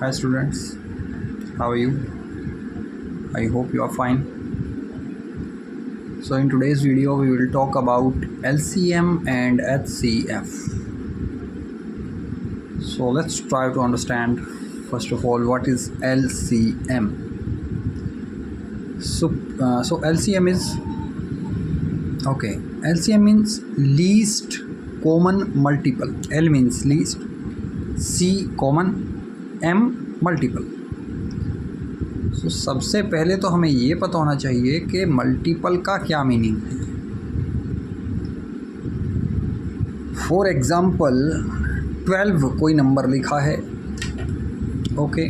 Hi students, how are you? I hope you are fine. So in today's video we will talk about LCM and HCF. So let's try to understand first of all what is LCM. So LCM is LCM means least common multiple. L means least, C common, M multiple. तो सबसे पहले तो हमें ये पता होना चाहिए कि मल्टीपल का क्या मीनिंग है. फॉर एग्ज़ाम्पल 12 कोई नंबर लिखा है. ओके,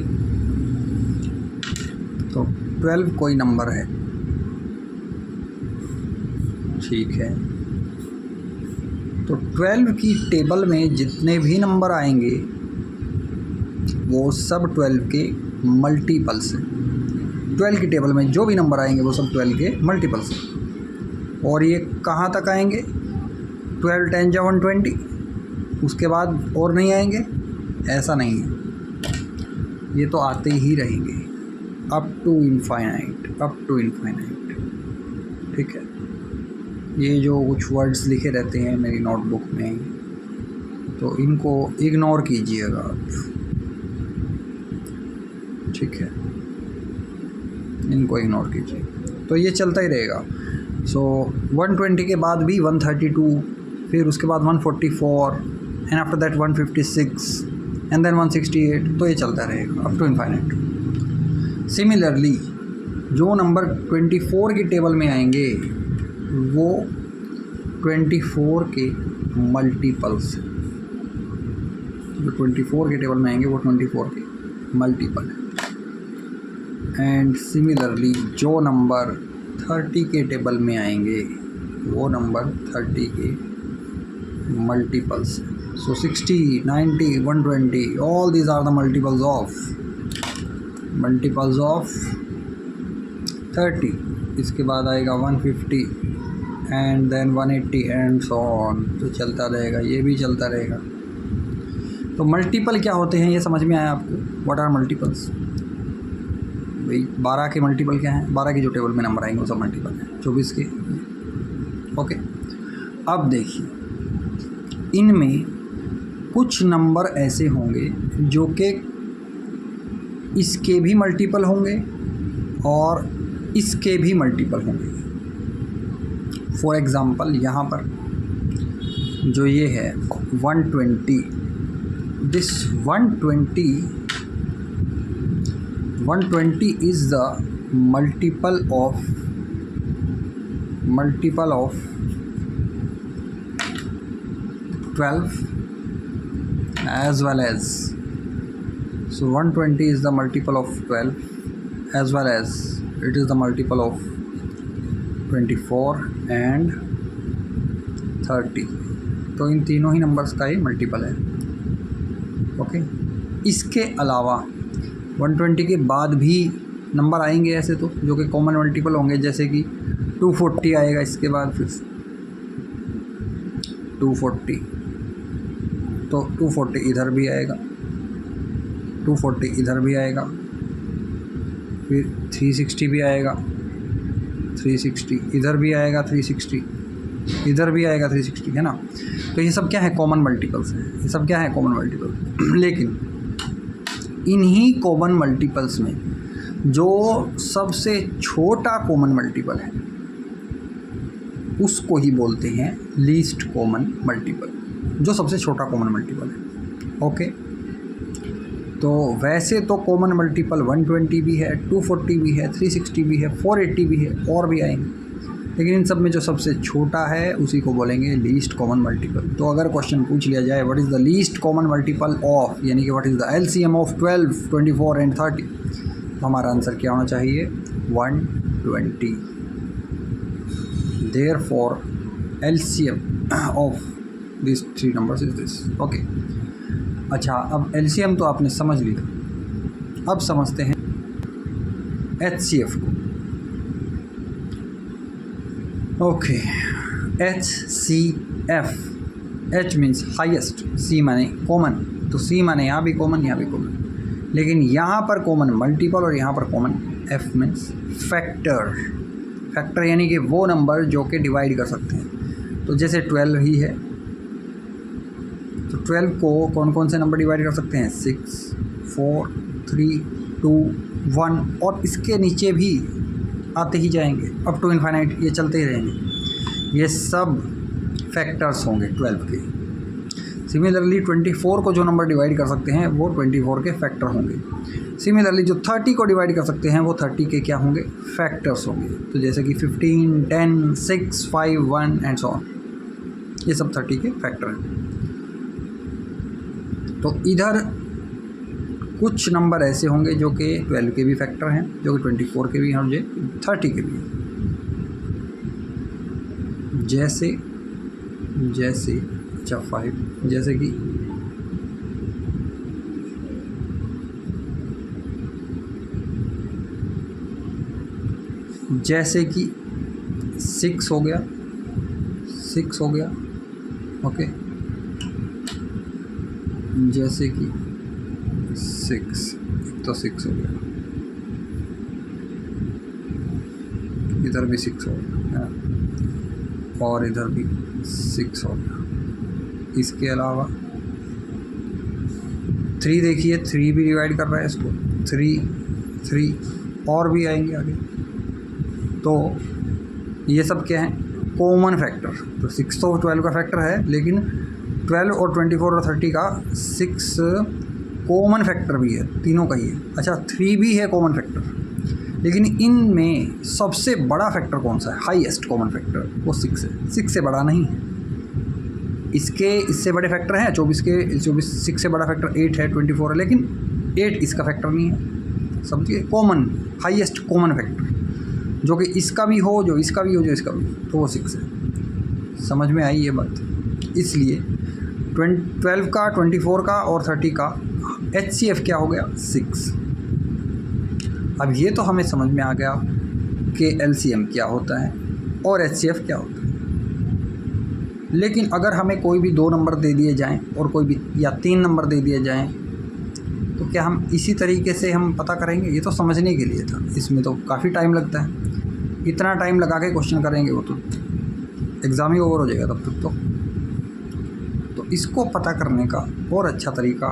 तो 12 कोई नंबर है, ठीक है. तो 12 की टेबल में जितने भी नंबर आएंगे वो सब 12 के मल्टीपल्स हैं. 12 की टेबल में जो भी नंबर आएंगे वो सब 12 के मल्टीपल्स हैं. और ये कहाँ तक आएंगे? 12 10 जा 120. उसके बाद और नहीं आएंगे? ऐसा नहीं है, ये तो आते ही रहेंगे अप टू इनफाइनाइट. ठीक है. ये जो कुछ वर्ड्स लिखे रहते हैं मेरी नोटबुक में, तो इनको इग्नोर कीजिएगा आप, ठीक है. इनको इग्नोर कीजिए. तो ये चलता ही रहेगा. सो 120 के बाद भी 132, फिर उसके बाद 144 and after that 156 and then 168. तो ये चलता रहेगा अप टू इनफाइनाइट. सिमिलरली जो नंबर 24 की टेबल में आएंगे वो 24 के मल्टीपल्स हैं. जो 24 के टेबल में आएंगे वो 24 के मल्टीपल है. एंड सिमिलरली जो नंबर 30 के टेबल में आएंगे वो नंबर 30 के multiples. So 60 90 120 all these are the multiples of 30. इसके बाद आएगा 150 and then 180 and so on. तो चलता रहेगा, ये भी चलता रहेगा. तो मल्टीपल क्या होते हैं ये समझ में आया आपको? What are multiples? भाई 12 के मल्टीपल क्या हैं? 12 के जो टेबल में नंबर आएंगे वो सब मल्टीपल हैं. 24 के. ओके, अब देखिए, इनमें कुछ नंबर ऐसे होंगे जो कि इसके भी मल्टीपल होंगे और इसके भी मल्टीपल होंगे. फॉर एग्ज़ाम्पल यहाँ पर जो ये है 120, this 120 is the multiple of 12 as well as, so 120 is the multiple of 12 as well as it is the multiple of 24 and 30. तो इन तीनों ही नंबर्स का ही मल्टीपल है. ओके, इसके अलावा 120 के बाद भी नंबर आएंगे ऐसे तो जो कि कॉमन मल्टीपल होंगे, जैसे कि 240 आएगा. इसके बाद फिर 240, तो 240 इधर भी आएगा, 240 इधर भी आएगा, फिर 360 भी आएगा, 360 इधर भी आएगा, 360 इधर भी आएगा, 360, है ना. तो ये सब क्या है? कॉमन मल्टीपल्स हैं. ये सब क्या है? Common multiple. लेकिन इन्हीं कॉमन मल्टीपल्स में जो सबसे छोटा कॉमन मल्टीपल है उसको ही बोलते हैं लीस्ट कॉमन मल्टीपल. जो सबसे छोटा कॉमन मल्टीपल है. ओके, तो वैसे तो कॉमन मल्टीपल 120 भी है, 240 भी है, 360 भी है, 480 भी है, और भी आएंगे. लेकिन इन सब में जो सबसे छोटा है उसी को बोलेंगे लीस्ट कॉमन मल्टीपल. तो अगर क्वेश्चन पूछ लिया जाए what is the least common multiple of, यानी कि what is the LCM of 12 24 and 30, तो हमारा आंसर क्या होना चाहिए? 120. Therefore LCM of this 3 numbers is this. Okay, अच्छा, अब एलसीएम तो आपने समझ लिया. अब समझते हैं एचसीएफ को. Okay, HCF. H means highest, C माने कॉमन. तो C माने यहाँ भी कॉमन, यहाँ भी कॉमन. लेकिन यहाँ पर कॉमन मल्टीपल और यहाँ पर common F means factor. Factor यानी कि वो नंबर जो कि डिवाइड कर सकते हैं। तो जैसे 12 ही है, तो 12 को कौन कौन से नंबर डिवाइड कर सकते हैं? 6, 4, 3, 2, 1 और इसके नीचे भी आते ही जाएंगे अप टू इनफाइनाइट, ये चलते ही रहेंगे। ये सब फैक्टर्स होंगे 12 के। सिमिलरली 24 को जो नंबर डिवाइड कर सकते हैं वो 24 के फैक्टर होंगे। सिमिलरली जो 30 को डिवाइड कर सकते हैं वो 30 के क्या होंगे? फैक्टर्स होंगे। तो जैसे कि 15, 10, 6, 5, 1 एंड सो ऑन, ये सब 30 के फैक्टर हैं। तो इधर कुछ नंबर ऐसे होंगे जो कि 12 के भी फैक्टर हैं, जो कि 24 के भी हैं और जो 30 के भी हैं। जैसे अच्छा 5, जैसे कि जैसे कि 6 हो गया, 6 हो गया, ओके। जैसे कि 6, एक तो 6 हो गया, इधर भी 6 हो गया और इधर भी 6 हो गया। इसके अलावा 3 देखिए, 3 भी डिवाइड कर रहा है इसको, 3 और भी आएंगे आगे। तो ये सब क्या है? Common factor. तो 6 तो 12 का फैक्टर है, लेकिन 12 और 24 और 30 का 6 कॉमन फैक्टर भी है, तीनों का ही है। अच्छा 3 भी है कॉमन फैक्टर, लेकिन इनमें सबसे बड़ा फैक्टर कौन सा है? हाईएस्ट कॉमन फैक्टर वो 6 है, 6 से बड़ा नहीं है। इससे बड़े फैक्टर हैं 24 6 से बड़ा फैक्टर 8 है, 24 है, लेकिन 8 इसका फैक्टर नहीं है। समझिए, कॉमन हाईएस्ट कॉमन फैक्टर जो कि इसका भी हो, जो इसका भी हो, जो इसका भी हो, तो वो 6 है। समझ में आई ये बात? इसलिए 12 का, 24 का और 30 का HCF क्या हो गया? 6। अब ये तो हमें समझ में आ गया कि LCM क्या होता है और HCF क्या होता है। लेकिन अगर हमें कोई भी 2 नंबर दे दिए जाएं और कोई भी या 3 नंबर दे दिए जाएं, तो क्या हम इसी तरीके से हम पता करेंगे? ये तो समझने के लिए था, इसमें तो काफ़ी टाइम लगता है। इतना टाइम लगा के क्वेश्चन करेंगे वो तो एग्ज़ाम ही ओवर हो जाएगा तब तक तो इसको पता करने का और अच्छा तरीका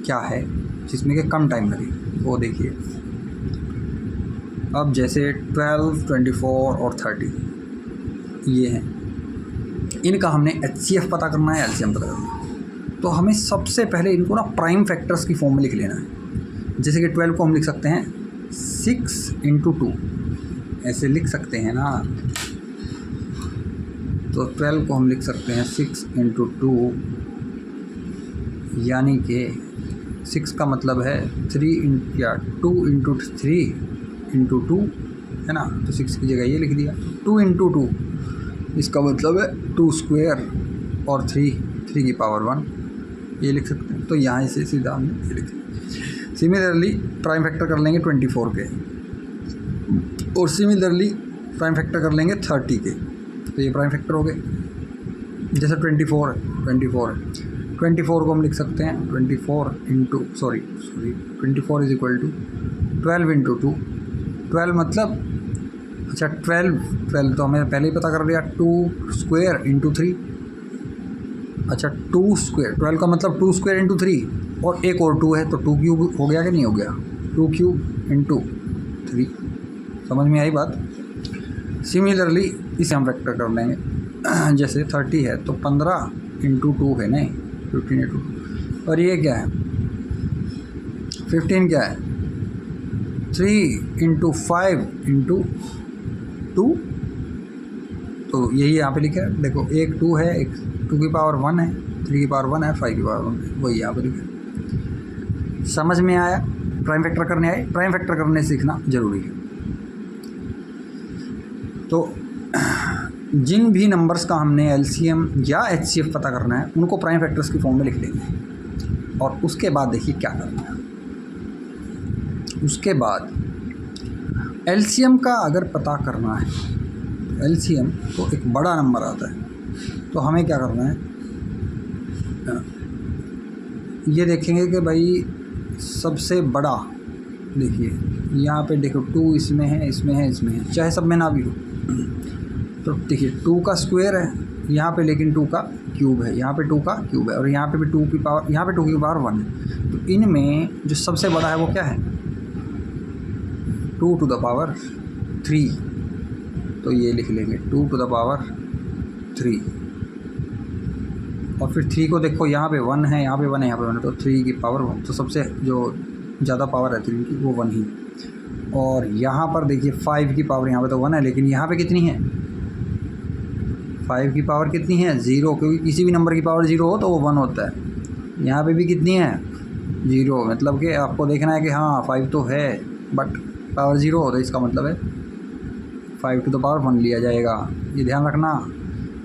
क्या है जिसमें कि कम टाइम लगे, वो देखिए। अब जैसे 12, 24 और 30 ये हैं, इनका हमने HCF पता करना है, LCM पता करना है। तो हमें सबसे पहले इनको ना प्राइम फैक्टर्स की फॉर्म में लिख लेना है। जैसे कि 12 को हम लिख सकते हैं 6 × 2, ऐसे लिख सकते हैं ना। तो 12 को हम लिख सकते हैं 6 × 2, यानी कि 6 का मतलब है 2 × 3 × 2 है ना। तो 6 की जगह ये लिख दिया। 2 × 2 इसका मतलब है 2 स्क्वायर और 3 की पावर 1, ये लिख सकते हैं। तो यहाँ से सीधा हमने ये लिख दिया। सिमिलरली प्राइम फैक्टर कर लेंगे 24 के और सिमिलरली प्राइम फैक्टर कर लेंगे 30 के। तो ये प्राइम फैक्टर हो गए। जैसे 24 है, 24 को हम लिख सकते हैं 24 इज इक्वल टू 12 × 2। 12 मतलब अच्छा 12 तो हमें पहले ही पता कर लिया, 2 स्क्वायर × 3। अच्छा 2 स्क्वायर, 12 का मतलब 2 स्क्वायर × 3 और एक और 2 है, तो 2 क्यूब हो गया कि नहीं हो गया? 2 क्यूब × 3। समझ में आई बात? सिमिलरली इसे हम फैक्टर कर लेंगे। जैसे 30 है तो 15 × 2 है, नहीं 15 × 2। और ये क्या है? 15 क्या है? 3 × 5 × 2। तो यही यहाँ पे लिखा है, देखो एक 2 है, एक 2 की पावर 1 है, 3 की पावर 1 है, 5 की पावर 1 है, वही यहाँ पे लिखा है। समझ में आया? प्राइम फैक्टर करने आए, प्राइम फैक्टर करने सीखना ज़रूरी है। तो जिन भी नंबर्स का हमने LCM या HCF पता करना है उनको प्राइम फैक्टर्स की फॉर्म में लिख लेंगे। और उसके बाद देखिए क्या करना है। उसके बाद LCM का अगर पता करना है, LCM तो एक बड़ा नंबर आता है, तो हमें क्या करना है? ये देखेंगे कि भाई सबसे बड़ा, देखिए यहाँ पे देखो 2 इसमें है, इसमें है, इसमें है, चाहे सब में ना भी हो। तो देखिए 2 का स्क्वायर है यहाँ पे, लेकिन 2 का क्यूब है, यहाँ पे 2 का क्यूब है, और यहाँ पे भी 2 की पावर, यहाँ पे 2 की पावर 1 है। तो इनमें जो सबसे बड़ा है वो क्या है? 2 टू द पावर 3। तो ये लिख लेंगे 2 टू द पावर 3। और फिर 3 को देखो, यहाँ पे 1 है, यहाँ पे 1 है, यहाँ पे 1 है, तो 3 की पावर 1। तो सबसे जो ज़्यादा पावर रहती है इनकी वो 1 ही। और यहाँ पर देखिए 5 की पावर, यहाँ पे तो 1 है, लेकिन यहाँ पे कितनी है? 5 की पावर कितनी है? 0, क्योंकि किसी भी नंबर की पावर 0 हो तो वो 1 होता है। यहाँ पे भी कितनी है? 0, मतलब कि आपको देखना है कि हाँ 5 तो है बट पावर 0 हो, तो इसका मतलब है 5 टू द पावर 1 लिया जाएगा। ये ध्यान रखना,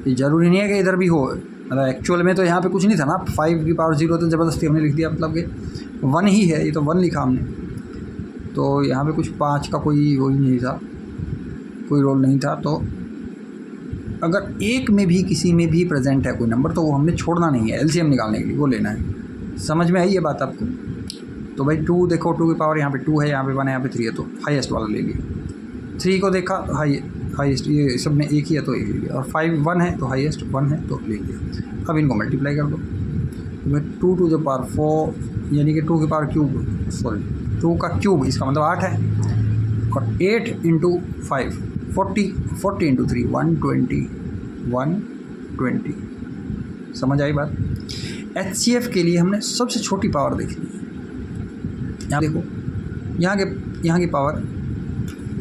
ये ज़रूरी नहीं है कि इधर भी हो, मतलब एक्चुअल में तो यहाँ पे कुछ नहीं था ना, 5 की पावर 0 तो ज़बरदस्ती हमने लिख दिया, मतलब कि 1 ही है, ये तो 1 लिखा हमने। तो यहाँ पे कुछ 5 का कोई वो ही नहीं था, कोई रोल नहीं था। तो अगर एक में भी किसी में भी प्रेजेंट है कोई नंबर, तो वो हमने छोड़ना नहीं है, एलसीएम निकालने के लिए वो लेना है। समझ में आई ये बात आपको? तो भाई 2 देखो, 2 की पावर यहाँ पे 2 है, यहाँ पे 1 है, यहाँ पे 3 है, तो हाईएस्ट वाला ले लिया। 3 को देखा तो हाईएस्ट, ये सब में एक ही है तो एक ले लिया। और 5 1 है तो हाईएस्ट 1 है तो ले लिया। अब इनको मल्टीप्लाई कर दो, तो भाई 2 टू द पावर 4, यानी कि 2 की पावर क्यूब, सॉरी 2 का क्यूब, इसका मतलब 8 है। और 8 इंटू 5 40, 40 इंटू 3 120, 120। समझ आई बात? HCF के लिए हमने सबसे छोटी पावर देख ली। यहाँ देखो, यहाँ की पावर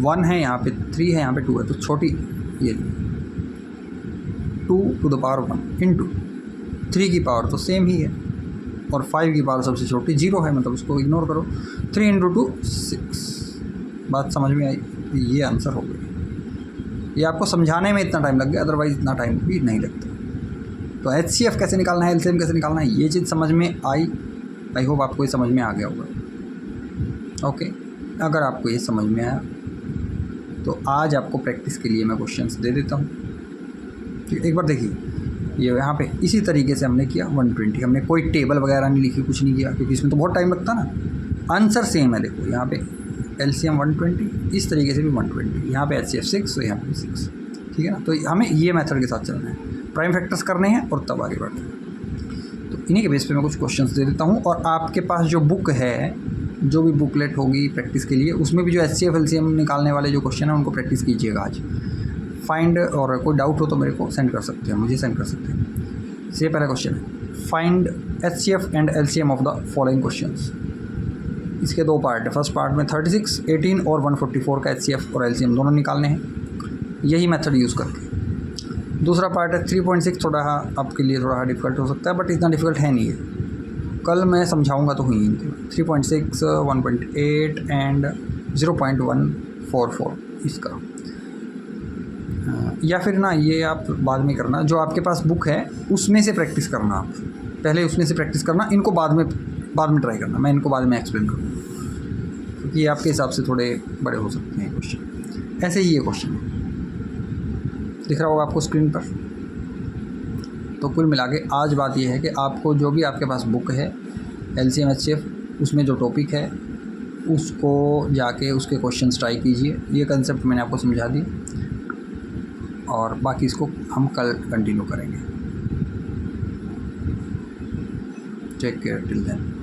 1 है, यहाँ पे 3 है, यहाँ पे 2 है, तो छोटी ये 2 टू द पावर 1 इंटू 3 की पावर तो सेम ही है, और 5 की पावर सबसे छोटी 0 है, मतलब उसको इग्नोर करो। 3 इंटू 2 6। बात समझ में आई? ये आंसर हो गया। ये आपको समझाने में इतना टाइम लग गया, अदरवाइज इतना टाइम भी नहीं लगता। तो HCF कैसे निकालना है, LCM कैसे निकालना है, ये चीज़ समझ में आई होप आपको ये समझ में आ गया होगा। ओके, अगर आपको ये समझ में आया तो आज आपको प्रैक्टिस के लिए मैं क्वेश्चंस दे देता हूँ। एक बार देखिए, ये यहाँ पे इसी तरीके से हमने किया 120, हमने कोई टेबल वगैरह नहीं लिखी, कुछ नहीं किया, क्योंकि इसमें तो बहुत टाइम लगता ना। आंसर सेम है, देखो यहाँ पे LCM 120, इस तरीके से भी 120, यहाँ पे HCF 6, तो यहाँ पे 6, ठीक है ना। तो हमें ये मेथड के साथ चलना है, प्राइम फैक्टर्स करने हैं और तब आगे बढ़ना है। तो इन्हीं के बेस पे मैं कुछ क्वेश्चंस दे देता हूँ, और आपके पास जो बुक है, जो भी बुकलेट होगी प्रैक्टिस के लिए, उसमें भी जो HCF LCM निकालने वाले जो क्वेश्चन है उनको प्रैक्टिस कीजिएगा आज। फाइंड, और कोई डाउट हो तो मेरे को सेंड कर सकते हैं, मुझे सेंड कर सकते हैं। ये पहला क्वेश्चन है, find HCF and LCM of the following questions. इसके 2 पार्ट है। फर्स्ट पार्ट में 36, 18 और 144 का HCF और LCM दोनों निकालने हैं, यही मेथड यूज़ करके। दूसरा पार्ट है 3.6, थोड़ा आपके लिए थोड़ा डिफ़िकल्ट हो सकता है, बट इतना डिफ़िकल्ट है नहीं है, कल मैं समझाऊंगा तो हुई इनके। 3.6, 1.8 एंड 0.144 इसका। या फिर ना, ये आप बाद में करना, जो आपके पास बुक है उसमें से प्रैक्टिस करना, आप पहले उसमें से प्रैक्टिस करना, इनको बाद में ट्राई करना, मैं इनको बाद में एक्सप्लेन करूँगा, क्योंकि आपके हिसाब से थोड़े बड़े हो सकते हैं क्वेश्चन। ऐसे ही ये क्वेश्चन है, दिख रहा होगा आपको स्क्रीन पर। तो कुल मिला के आज बात यह है कि आपको जो भी आपके पास बुक है LCM HCF, उसमें जो टॉपिक है उसको जाके उसके क्वेश्चंस ट्राई कीजिए। ये कंसेप्ट मैंने आपको समझा दी, और बाकी इसको हम कल कंटिन्यू करेंगे। Take care till then.